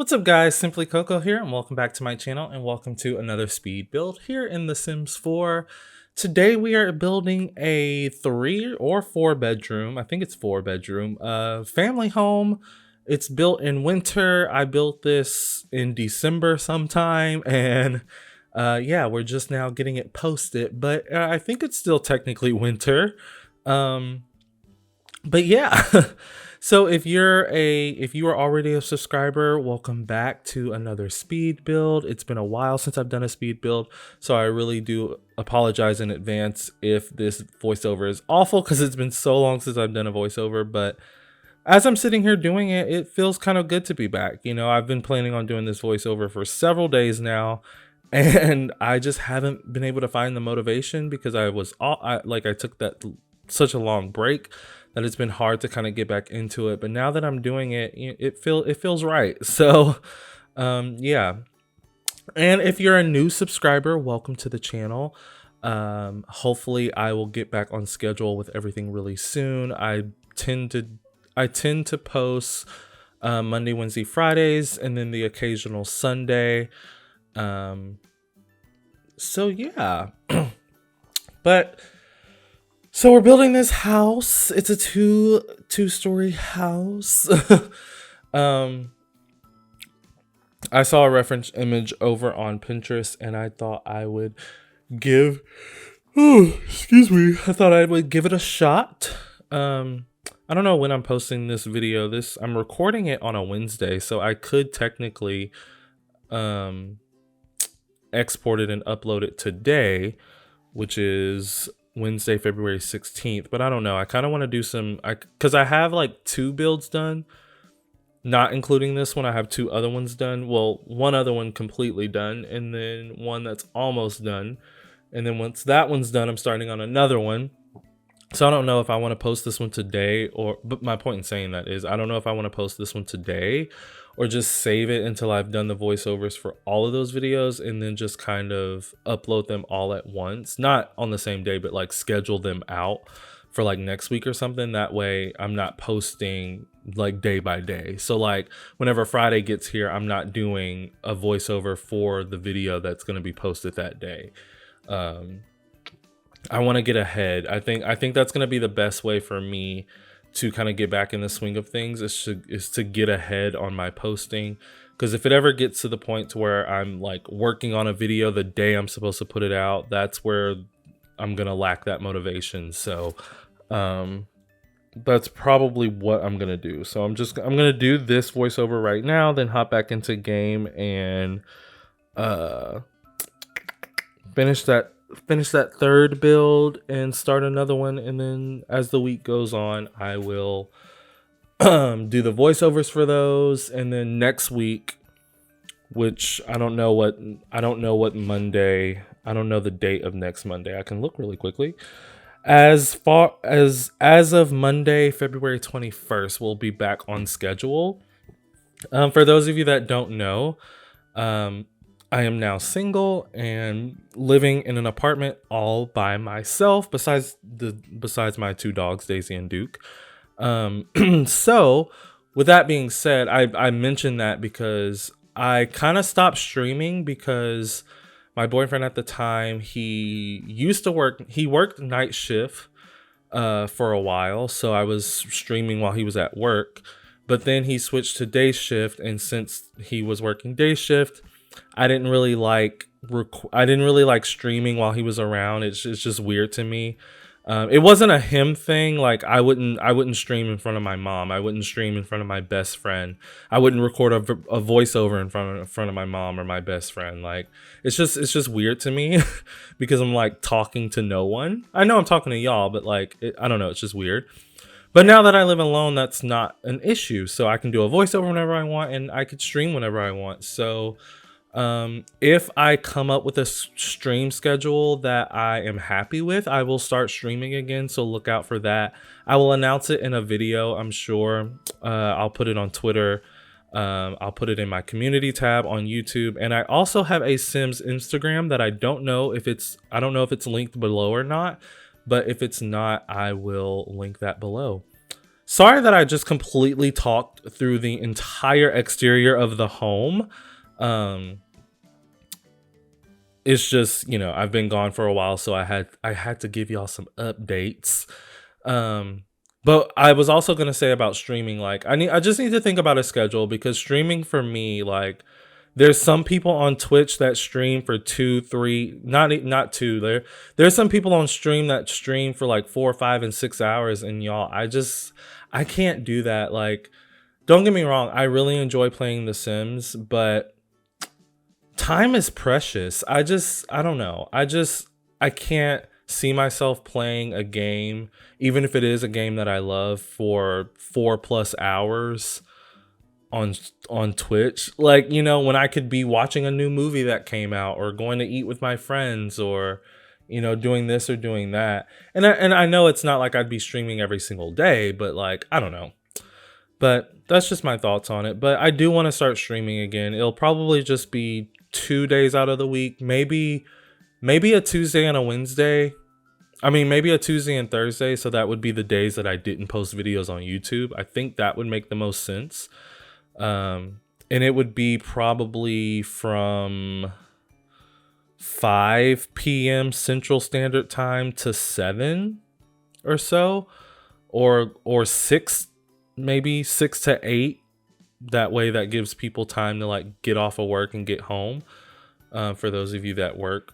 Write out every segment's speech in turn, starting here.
What's up guys, Simply Coco here and welcome back to my channel and welcome to another speed build here in The Sims 4. Today we are building a 3 or 4 bedroom, I think it's 4 bedroom, family home. It's built in winter. I built this in December sometime and yeah, we're just now getting it posted, but I think it's still technically winter. But yeah. So if you are already a subscriber, welcome back to another speed build. It's been a while since I've done a speed build, so I really do apologize in advance if this voiceover is awful because it's been so long since I've done a voiceover. But as I'm sitting here doing it, it feels kind of good to be back. You know, I've been planning on doing this voiceover for several days now, and I just haven't been able to find the motivation because I took that such a long break that it's been hard to kind of get back into it. But now that I'm doing it, it feels right. So yeah. And if you're a new subscriber, welcome to the channel. Hopefully I will get back on schedule with everything really soon. I tend to post Monday, Wednesday, Fridays, and then the occasional Sunday. So yeah. But so we're building this house. It's a two-story house. I saw a reference image over on Pinterest and I thought I would give I thought I would give it a shot. I don't know when I'm posting this video. I'm recording it on a Wednesday, so I could technically export it and upload it today, which is Wednesday, February 16th, but I don't know. I kind of want to do because I have like 2 builds done, not including this one. I have 2 other ones done. Well, one other one completely done, and then one that's almost done. And then once that one's done, I'm starting on another one. So I don't know if I want to post this one today but my point in saying that is I don't know if I want to post this one today or just save it until I've done the voiceovers for all of those videos and then just kind of upload them all at once. Not on the same day, but like schedule them out for like next week or something. That way I'm not posting like day by day. So like whenever Friday gets here, I'm not doing a voiceover for the video that's going to be posted that day. I want to get ahead. I think that's going to be the best way for me to kind of get back in the swing of things is to get ahead on my posting. Because if it ever gets to the point to where I'm like working on a video the day I'm supposed to put it out, that's where I'm going to lack that motivation. So that's probably what I'm going to do. So I'm going to do this voiceover right now, then hop back into game and finish that 3rd build and start another one. And then as the week goes on, I will do the voiceovers for those. And then next week, which I don't know what Monday, I don't know the date of next Monday. I can look really quickly. As of Monday, February 21st, we'll be back on schedule. For those of you that don't know, I am now single and living in an apartment all by myself, besides my 2 dogs, Daisy and Duke. So with that being said, I mentioned that because I kind of stopped streaming because my boyfriend at the time, he worked night shift for a while. So I was streaming while he was at work, but then he switched to day shift. And since he was working day shift, I didn't really like streaming while he was around. It's just weird to me. It wasn't a him thing. Like I wouldn't stream in front of my mom. I wouldn't stream in front of my best friend. I wouldn't record a voiceover in front of my mom or my best friend. Like it's just weird to me because I'm like talking to no one. I know I'm talking to y'all, but like I don't know. It's just weird. But now that I live alone, that's not an issue. So I can do a voiceover whenever I want, and I could stream whenever I want. So if I come up with a stream schedule that I am happy with, I will start streaming again. So look out for that. I will announce it in a video, I'm sure. I'll put it on Twitter. I'll put it in my community tab on YouTube. And I also have a Sims Instagram that I don't know if it's linked below or not, but if it's not, I will link that below. Sorry that I just completely talked through the entire exterior of the home. Um, it's just, I've been gone for a while, so I had to give y'all some updates. Um, but I was also gonna say about streaming, like I just need to think about a schedule, because streaming for me, like, there's some people on Twitch that stream for 2, 3, not two. There's some people on stream that stream for like 4, 5, and 6 hours, and y'all, I can't do that. Like, don't get me wrong, I really enjoy playing The Sims, but time is precious. I don't know. I can't see myself playing a game, even if it is a game that I love, for 4+ hours on Twitch. Like, when I could be watching a new movie that came out, or going to eat with my friends, or doing this or doing that. And I know it's not like I'd be streaming every single day, but like, I don't know. But that's just my thoughts on it. But I do want to start streaming again. It'll probably just be 2 days out of the week, maybe a Tuesday and a Wednesday. I mean, maybe a Tuesday and Thursday, so that would be the days that I didn't post videos on YouTube. I think that would make the most sense. And it would be probably from 5 p.m. Central Standard Time to 7 or so, or 6, maybe 6 to 8. That way, that gives people time to like get off of work and get home. For those of you that work.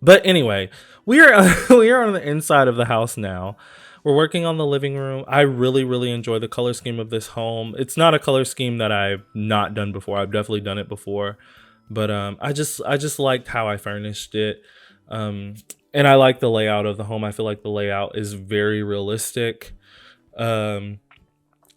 But anyway, we are on the inside of the house now. We're working on the living room. I really, really enjoy the color scheme of this home. It's not a color scheme that I've not done before. I've definitely done it before, but I just liked how I furnished it, and I like the layout of the home. I feel like the layout is very realistic. So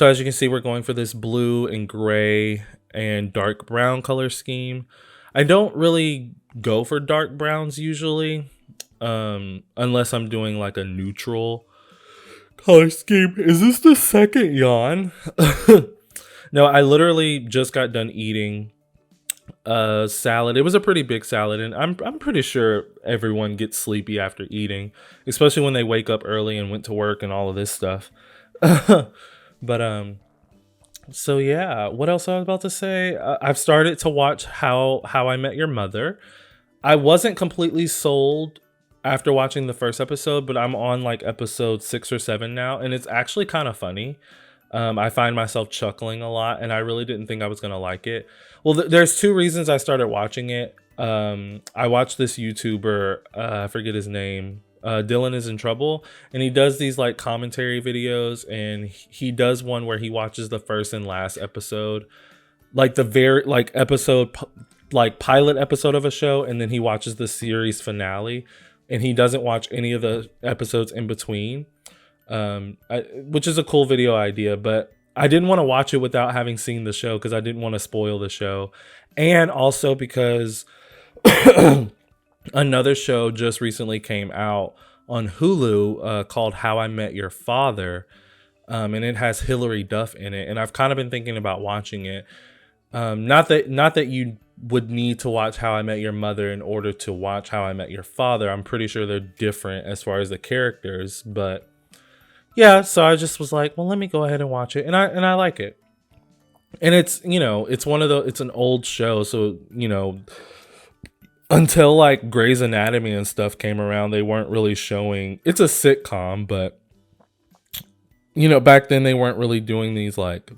as you can see, we're going for this blue and gray and dark brown color scheme. I don't really go for dark browns usually, unless I'm doing like a neutral color scheme. Is this the second yawn? No, I literally just got done eating a salad. It was a pretty big salad, and I'm pretty sure everyone gets sleepy after eating, especially when they wake up early and went to work and all of this stuff. But so yeah, what else I was about to say? I've started to watch How I Met Your Mother. I wasn't completely sold after watching the first episode, but I'm on like episode 6 or 7 now, and it's actually kind of funny. I find myself chuckling a lot, and I really didn't think I was gonna like it. Well, there's 2 reasons I started watching it. I watched this YouTuber, I forget his name. Dylan is in Trouble, and he does these like commentary videos, and he does one where he watches the first and last episode, like the very like episode, like pilot episode of a show, and then he watches the series finale, and he doesn't watch any of the episodes in between, which is a cool video idea. But I didn't want to watch it without having seen the show, because I didn't want to spoil the show, and also because another show just recently came out on Hulu called How I Met Your Father, and it has Hilary Duff in it, and I've kind of been thinking about watching it. Not that you would need to watch How I Met Your Mother in order to watch How I Met Your Father. I'm pretty sure they're different as far as the characters, but yeah. So I just was like, well, let me go ahead and watch it, and I like it. And it's it's an old show, so until like Grey's Anatomy and stuff came around, they weren't really showing. It's a sitcom, but back then they weren't really doing these like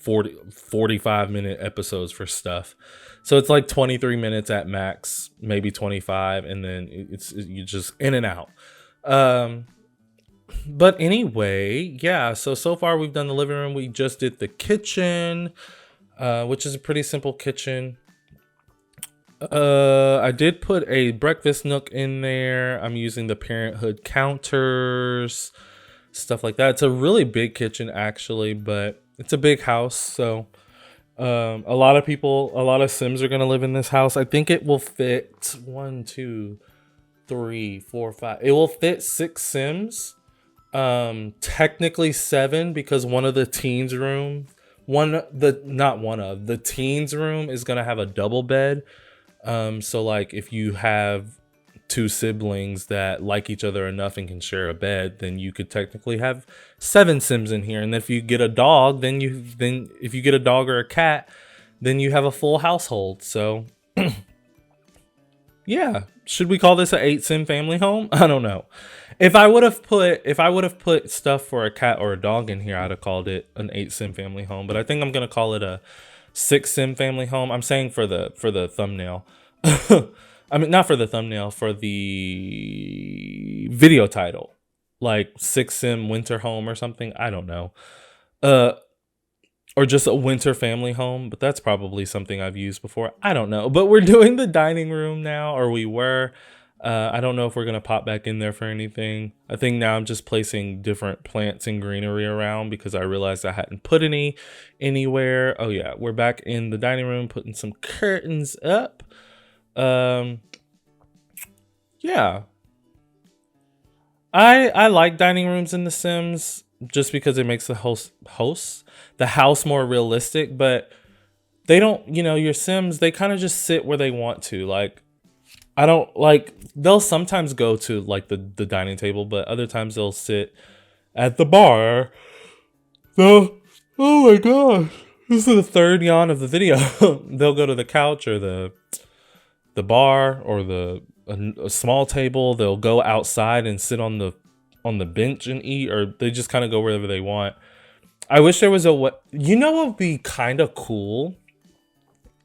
45-minute episodes for stuff. So it's like 23 minutes at max, maybe 25, and then you just in and out. But anyway, yeah, so far we've done the living room. We just did the kitchen, which is a pretty simple kitchen. I did put a breakfast nook in there. I'm using the Parenthood counters, stuff like that. It's a really big kitchen actually, but it's a big house, so a lot of Sims are gonna live in this house. I think it will fit 1, 2, 3, 4, 5. It will fit 6 Sims. Technically 7, because the teens room is gonna have a double bed. So like if you have two siblings that like each other enough and can share a bed, then you could technically have 7 Sims in here. And if you get a dog, then if you get a dog or a cat, then you have a full household. So yeah, should we call this a 8 Sim family home? I don't know. If I would have put stuff for a cat or a dog in here, I'd have called it an 8 Sim family home. But I think I'm gonna call it a 6 Sim family home. I'm saying for the thumbnail. I mean, not for the thumbnail, for the video title, like 6 Sim winter home or something. I don't know. Or just a winter family home, but that's probably something I've used before. I don't know. But we're doing the dining room now, or we were. I don't know if we're going to pop back in there for anything. I think now I'm just placing different plants and greenery around because I realized I hadn't put any anywhere. Oh yeah, we're back in the dining room, putting some curtains up. Yeah. I like dining rooms in The Sims just because it makes the the house more realistic, but they don't, your Sims, they kind of just sit where they want to. Like, I don't like, they'll sometimes go to like the dining table, but other times they'll sit at the bar. So, oh my gosh, this is the third yawn of the video. They'll go to the couch or the bar or a small table. They'll go outside and sit on the bench and eat, or they just kind of go wherever they want. I wish there was what would be kind of cool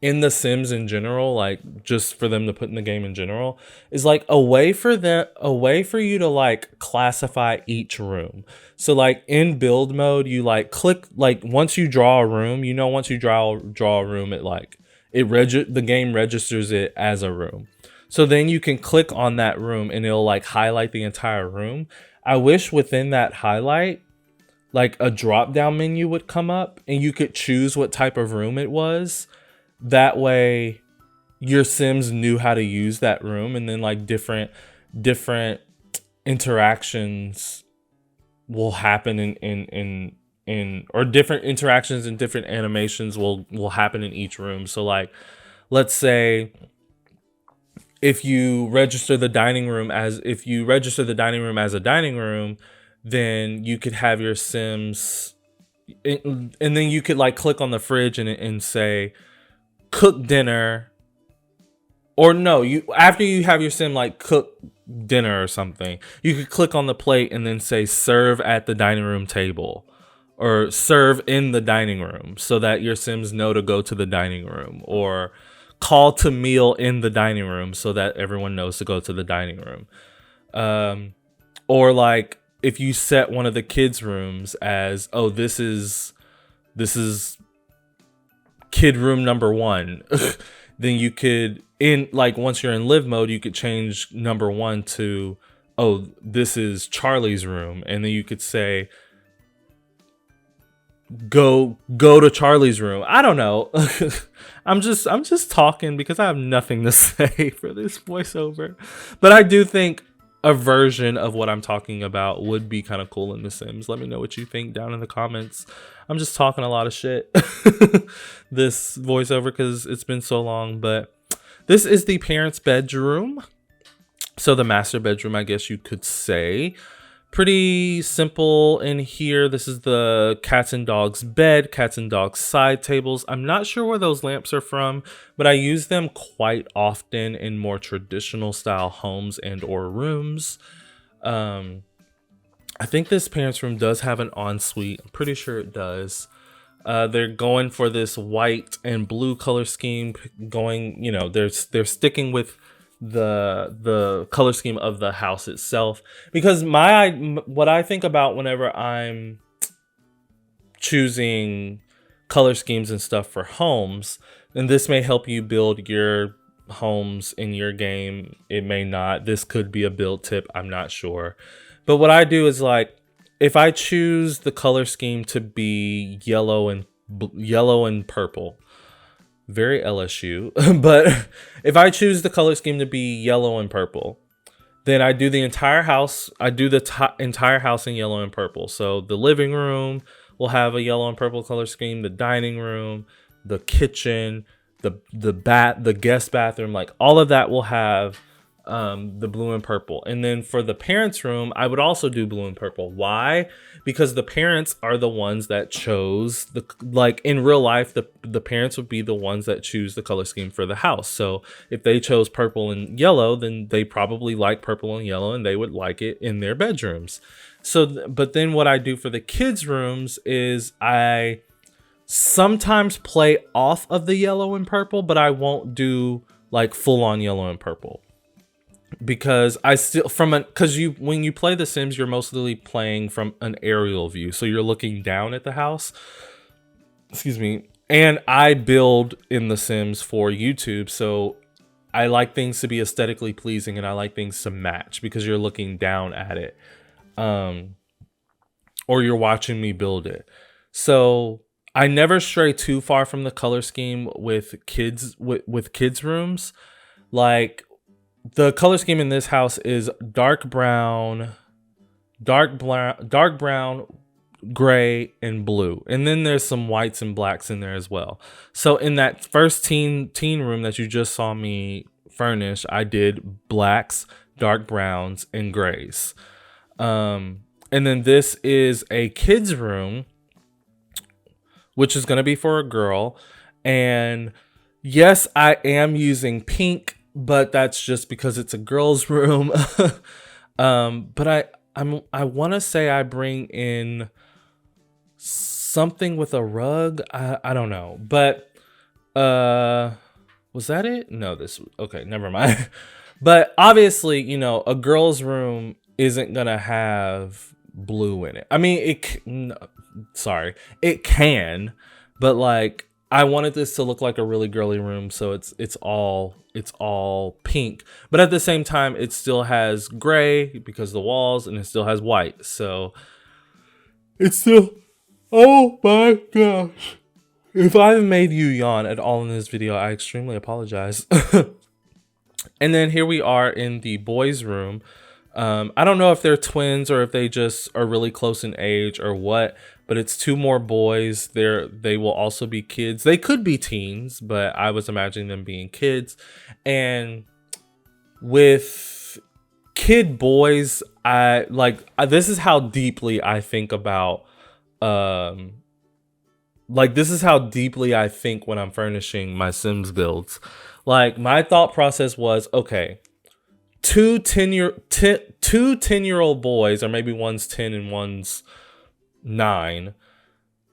in The Sims in general, like just for them to put in the game in general, is like a way for you to like classify each room. So like in build mode, you like click, like once you draw a room, once you draw a room, the game registers it as a room. So then you can click on that room and it'll like highlight the entire room. I wish within that highlight, like a drop down menu would come up and you could choose what type of room it was. That way your Sims knew how to use that room, and then like different interactions will happen or different interactions and different animations will happen in each room. So like, let's say if you register the dining room as a dining room, then you could have your Sims, and then you could like click on the fridge and say cook dinner, or no, after you have your Sim like cook dinner or something, you could click on the plate and then say serve at the dining room table or serve in the dining room, so that your Sims know to go to the dining room, or call to meal in the dining room so that everyone knows to go to the dining room. Or like if you set one of the kids' rooms as, oh, this is kid room number 1, then you could, in like once you're in live mode, you could change number 1 to, oh, this is Charlie's room, and then you could say go to Charlie's room. I don't know. I'm just talking because I have nothing to say for this voiceover. But I do think a version of what I'm talking about would be kind of cool in The Sims. Let me know what you think down in the comments. I'm just talking a lot of shit this voiceover because it's been so long. But this is the parents' bedroom. So the master bedroom, I guess you could say. Pretty simple in here. This is the cats and dogs bed, cats and dogs side tables. I'm not sure where those lamps are from, but I use them quite often in more traditional style homes and or rooms. I think this parents' room does have an ensuite. I'm pretty sure it does. They're going for this white and blue color scheme, they're sticking with the color scheme of the house itself, because what I think about whenever I'm choosing color schemes and stuff for homes, and this may help you build your homes in your game, it may not. This could be a build tip, I'm not sure. But what I do is, like, if I choose the color scheme to be yellow and purple, very LSU, but if I choose the color scheme to be yellow and purple, then I do the entire house. I do the entire house in yellow and purple. So the living room will have a yellow and purple color scheme. The dining room, the kitchen, the guest bathroom, like all of that will have the blue and purple. And then for the parents' room, I would also do blue and purple. Why? Because the parents are the ones that chose like in real life, the parents would be the ones that choose the color scheme for the house. So if they chose purple and yellow, then they probably like purple and yellow and they would like it in their bedrooms. So, but then what I do for the kids' rooms is I sometimes play off of the yellow and purple, but I won't do like full on yellow and purple. Because I still when you play The Sims, you're mostly playing from an aerial view, so you're looking down at the house. Excuse me. And I build in The Sims for YouTube, so I like things to be aesthetically pleasing, and I like things to match because you're looking down at it, or you're watching me build it. So I never stray too far from the color scheme with kids rooms. Like, the color scheme in this house is dark brown, gray, and blue. And then there's some whites and blacks in there as well. So in that first teen room that you just saw me furnish, I did blacks, dark browns, and grays. And then this is a kid's room, which is going to be for a girl. And yes, I am using pink, but that's just because it's a girl's room. But I want to say I bring in something with a rug. I don't know, but was that it? No, okay, never mind. But obviously, you know, a girl's room isn't gonna have blue in it. I mean, it can, but like, I wanted this to look like a really girly room, so it's all pink, but at the same time it still has gray because of the walls, and it still has white, so it's still, oh my gosh. If I've made you yawn at all in this video, I extremely apologize. And then here we are in the boys' room. I don't know if they're twins or if they just are really close in age or what, but it's two more boys. They will also be kids. They could be teens, but I was imagining them being kids. And with kid boys, this is how deeply I think about, this is how deeply I think when I'm furnishing my Sims builds. Like, my thought process was, okay, two 10-year-old boys, or maybe one's 10 and one's 9.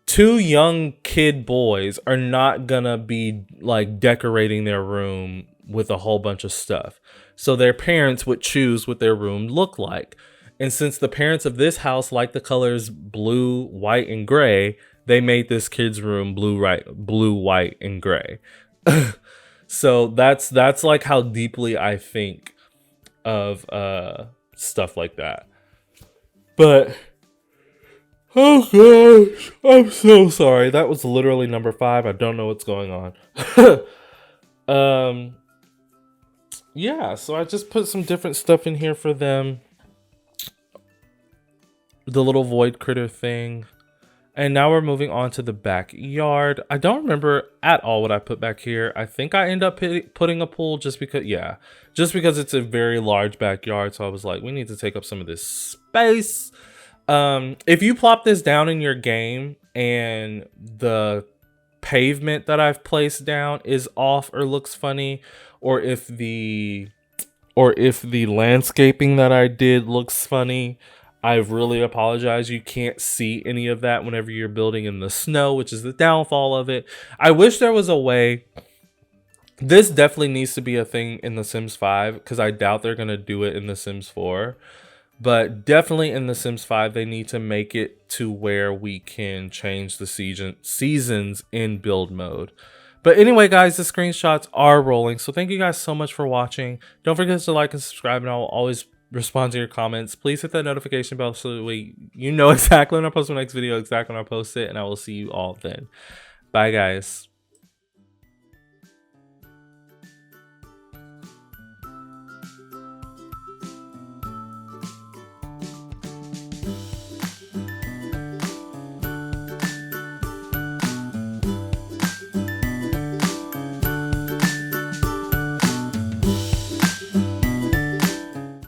Two young kid boys are not gonna be like decorating their room with a whole bunch of stuff. So their parents would choose what their room looked like. And since the parents of this house like the colors blue, white, and gray, they made this kid's room blue, white, and gray. So that's like how deeply I think of stuff like that. But oh gosh, I'm so sorry. That was literally number 5. I don't know what's going on. Yeah, so I just put some different stuff in here for them. The little void critter thing. And now we're moving on to the backyard. I don't remember at all what I put back here. I think I end up putting a pool just because it's a very large backyard. So I was like, we need to take up some of this space. If you plop this down in your game and the pavement that I've placed down is off or looks funny, or if the landscaping that I did looks funny, I really apologize. You can't see any of that whenever you're building in the snow, which is the downfall of it. I wish there was a way. This definitely needs to be a thing in The Sims 5, because I doubt they're going to do it in The Sims 4. But definitely in The Sims 5, they need to make it to where we can change the seasons in build mode. But anyway, guys, the screenshots are rolling. So thank you guys so much for watching. Don't forget to like and subscribe, and I will always respond to your comments. Please hit that notification bell so you know exactly when I post my next video, exactly when I post it, and I will see you all then. Bye, guys.